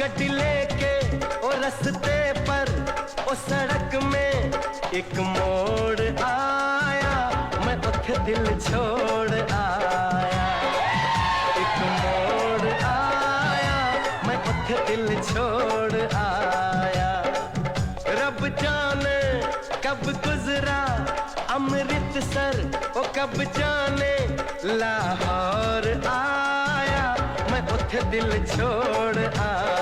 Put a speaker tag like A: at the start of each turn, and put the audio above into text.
A: गड्डी लेके ओ रस्ते पर ओ सड़क में एक मोड़ आया, मैं उठे दिल छोड़ आया। एक मोड़ आया, मैं उठे दिल छोड़ आया। रब जाने कब गुजरा अमृतसर, ओ कब जाने लाहौर आया, मैं उठे दिल छोड़ आया।